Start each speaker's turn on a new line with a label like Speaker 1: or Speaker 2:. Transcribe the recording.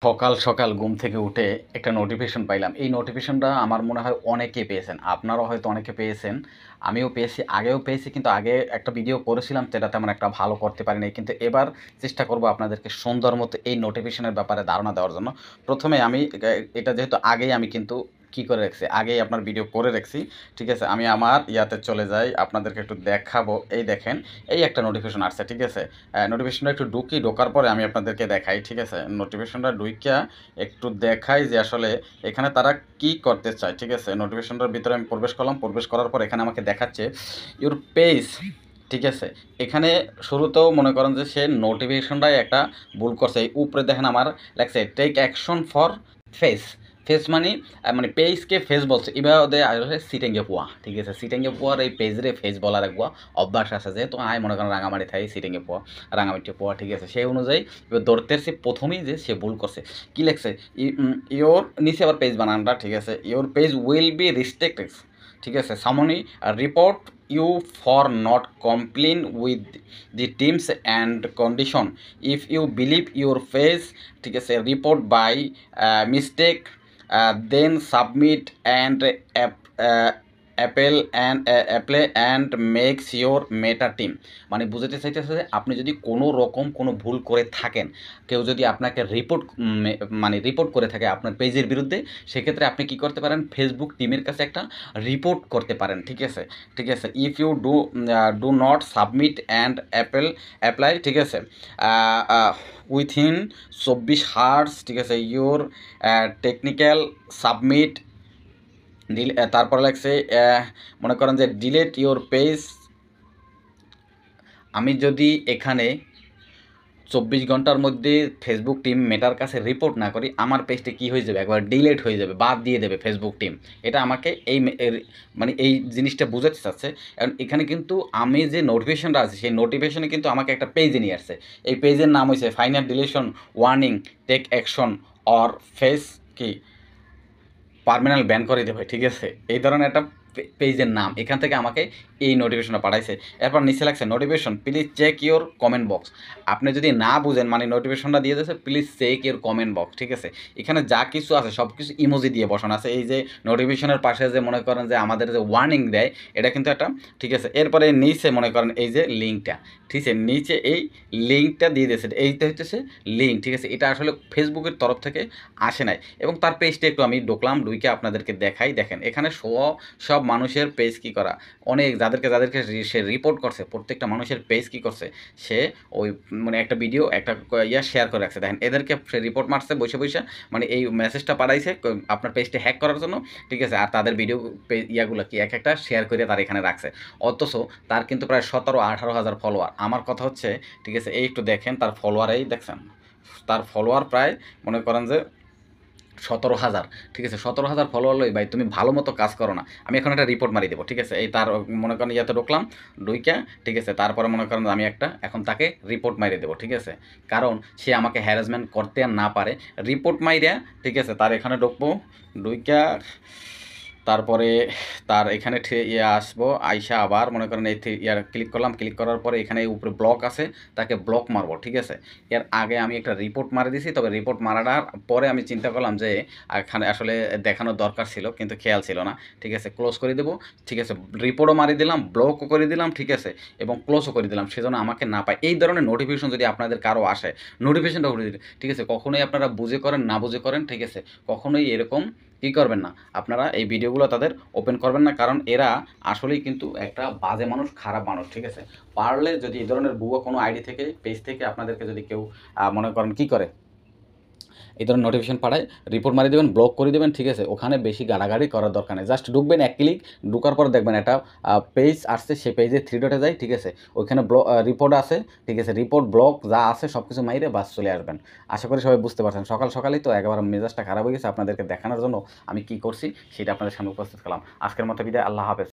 Speaker 1: সকাল সকাল ঘুম থেকে উঠে একটা নোটিফিকেশন পাইলাম। এই নোটিফিকেশনটা আমার মনে হয় অনেকে পেয়েছেন, আপনারাও হয়তো অনেকে পেয়েছেন, আমিও পেয়েছি, আগেও পেয়েছি। কিন্তু আগে একটা ভিডিও করেছিলাম যেটা তেমন একটা ভালো করতে পারিনি, কিন্তু এবার চেষ্টা করব আপনাদেরকে সুন্দর মতো এই নোটিফিকেশনের ব্যাপারে ধারণা দেওয়ার জন্য। প্রথমে আমি এটা যেহেতু আগেই আমি কিন্তু কী করে রাখছি, আগেই আপনার ভিডিও করে রাখছি, ঠিক আছে। আমি আমার ইয়াতে চলে যাই, আপনাদেরকে একটু দেখাবো। এই দেখেন, এই একটা নোটিফিকেশন আসছে, ঠিক আছে। নোটিফিকেশনটা একটু ঢোকার পরে আমি আপনাদেরকে দেখাই, ঠিক আছে। নোটিফিকেশনটা ঢুকিয়া একটু দেখাই যে আসলে এখানে তারা কি করতে চায়, ঠিক আছে। নোটিফিকেশনটার ভিতরে আমি প্রবেশ করলাম, প্রবেশ করার পর এখানে আমাকে দেখাচ্ছে ইউর পেজ, ঠিক আছে। এখানে শুরুতেও মনে করেন যে সে নোটিফিকেশনটাই একটা ভুল করছে। এই উপরে দেখেন আমার লেখছে take action for face. Face মানে পেজকে ফেস বলছে, এবার ওদের আসলে সিটেঙ্গে পোয়া, ঠিক আছে। সিটেঙ্গে পোয়ার এই পেজরে ফেস বলার একবার অভ্যাস আছে, যেহেতু আয় মনে করেন রাঙামাটি থাই সিটেঙ্গে পোয়া, রাঙামাটি পোয়া, ঠিক আছে। সেই অনুযায়ী এবার ধরতে সে প্রথমেই যে সে ভুল করছে। কী লেখছে, ইয়োর নিচে আবার পেজ বানানটা, ঠিক আছে। Your page will be restricted, ঠিক আছে। সামনি report you for not complying with the terms and condition. If you believe your face, ঠিক আছে, report by mistake, then submit and apply and makes your meta team। মানে বুঝতে চাইতেছে যে আপনি যদি কোনো রকম কোনো ভুল করে থাকেন, কেউ যদি আপনাকে রিপোর্ট করে থাকে আপনার পেজের বিরুদ্ধে, সেক্ষেত্রে আপনি কি করতে পারেন, ফেসবুক টিমের কাছে একটা রিপোর্ট করতে পারেন, ঠিক আছে। ঠিক আছে, if you do not submit and apply, ঠিক আছে, উইথিন 24 hours, ঠিক আছে, ইউর টেকনিক্যাল সাবমিট। তারপর লাগছে মনে করেন যে ডিলেট ইউর পেজ। আমি যদি এখানে 24 ঘন্টার মধ্যে ফেসবুক টিম মেটার কাছে রিপোর্ট না করি, আমার পেজটি কী হয়ে যাবে, একবার ডিলেট হয়ে যাবে, বাদ দিয়ে দেবে ফেসবুক টিম। এটা আমাকে মানে এই জিনিসটা বোঝাতে চাচ্ছে। কারণ এখানে কিন্তু আমি যে নোটিফিকেশনটা আছে সেই নোটিফিকেশনে কিন্তু আমাকে একটা পেজে নিয়ে আসছে। এই পেজের নাম হয়েছে final deletion warning, take action or face কি পার্মানেন্ট ব্যান করে দেবে, ঠিক আছে। এই ধরনের একটা পেজের নাম, এখান থেকে আমাকে এই নোটিফিকেশনটা পাঠাইছে। এরপর নিচে লাগছে notification please check your comment box. আপনি যদি না বুঝেন, মানে নোটিফিকেশনটা দিয়ে দিয়েছে please check your comment box, ঠিক আছে। এখানে যা কিছু আছে সব কিছু ইমোজি দিয়ে বসানো আছে। এই যে নোটিফিকেশনের পাশে যে মনে করেন যে আমাদের যে ওয়ার্নিং দেয়, এটা কিন্তু একটা, ঠিক আছে। এরপরে নিচে মনে করেন এই যে লিঙ্কটা, ঠিক আছে, নিচে এই লিঙ্কটা দিয়ে দিয়েছে, এইটা হচ্ছে লিঙ্ক, ঠিক আছে। এটা আসলে ফেসবুকের তরফ থেকে আসে নাই। এবং তার পেজটা একটু আমি ঢুকলাম, ঢুকে আপনাদেরকে দেখাই। দেখেন এখানে সব মানুষের পেজ কি করা, অনেক যাদেরকে সে রিপোর্ট করছে প্রত্যেকটা মানুষের পেজ কি করছে, সে ওই মানে একটা ভিডিও একটা শেয়ার করে রাখছে। দেখেন এদেরকে সে রিপোর্ট মারছে বসে বসে, মানে এই মেসেজটা পাঠাইছে আপনার পেজটা হ্যাক করার জন্য, ঠিক আছে। আর তাদের ভিডিও ইয়াগুলো কি এক একটা শেয়ার করে তার এখানে রাখছে। অথচ তার কিন্তু প্রায় 17-18 হাজার ফলোয়ার। আমার কথা হচ্ছে, ঠিক আছে, এই একটু দেখেন তার ফলোয়ার, এই দেখছেন তার ফলোয়ার প্রায় মনে করেন যে 17,000, ঠিক আছে। 17,000 ফলোয়ার লই ভাই, তুমি ভালো মতো কাজ করো না। আমি এখন একটা রিপোর্ট মারি দেবো, ঠিক আছে। এই তার মনে করেন ইয়াতে ঢুকলাম, ঢুইকা, ঠিক আছে। তারপরে মনে করেন আমি একটা এখন তাকে রিপোর্ট মারিয়ে দেবো, ঠিক আছে। কারণ সে আমাকে হ্যারাসমেন্ট করতে আর না পারে, রিপোর্ট মাইরা, ঠিক আছে। তার এখানে ঢুকবো, ঢুইকা তারপরে তার এখানে আসবো, আইসা আবার মনে করেন এই ক্লিক করলাম, ক্লিক করার পরে এখানে উপরে ব্লক আছে, তাকে ব্লক মারবো, ঠিক আছে। এর আগে আমি একটা রিপোর্ট মারি দিছি, তবে রিপোর্ট মারার পরে আমি চিন্তা করলাম যে এখানে আসলে দেখানোর দরকার ছিল, কিন্তু খেয়াল ছিল না, ঠিক আছে। ক্লোজ করে দেবো, ঠিক আছে। রিপোর্টও মারি দিলাম, ব্লকও করে দিলাম, ঠিক আছে, এবং ক্লোজও করে দিলাম, সেজন্য আমাকে না পায়। এই ধরনের নোটিফিকেশন যদি আপনাদের কারো আসে, নোটিফিকেশনটা করে দিন, ঠিক আছে। কখনোই আপনারা বুঝে করেন না বুঝে করেন, ঠিক আছে, কখনোই এরকম কী করবেন না, আপনারা এই ভিডিওগুলো তাদের ওপেন করবেন না। কারণ এরা আসলেই কিন্তু একটা বাজে মানুষ, খারাপ মানুষ, ঠিক আছে। পারলে যদি এই ধরনের ভুয়া কোনো আইডি থেকে, পেজ থেকে আপনাদেরকে যদি কেউ মনে করেন কী করে এই ধরনের নোটিফিকেশন পাঠায়, রিপোর্ট মারি দেবেন, ব্লক করে দেবেন, ঠিক আছে। ওখানে বেশি গাড়াগাড়ি করার দরকার নেই, জাস্ট ঢুকবেন, এক ক্লিক, ঢুকার পর দেখবেন একটা পেজ আসছে, সেই পেজে 3 ডটে যায়, ঠিক আছে। ওইখানে রিপোর্ট আছে, ঠিক আছে, রিপোর্ট ব্লক যা আছে সব কিছু মাইরে বাস চলে আসবেন। আশা করি সবাই বুঝতে পারছেন। সকাল সকালেই তো একেবারে মেজাজটা খারাপ হয়ে গেছে, আপনাদেরকে দেখানোর জন্য আমি কী করছি সেটা আপনাদের সামনে উপস্থিত করলাম। আজকের মতো বিদায়, আল্লাহ হাফেজ।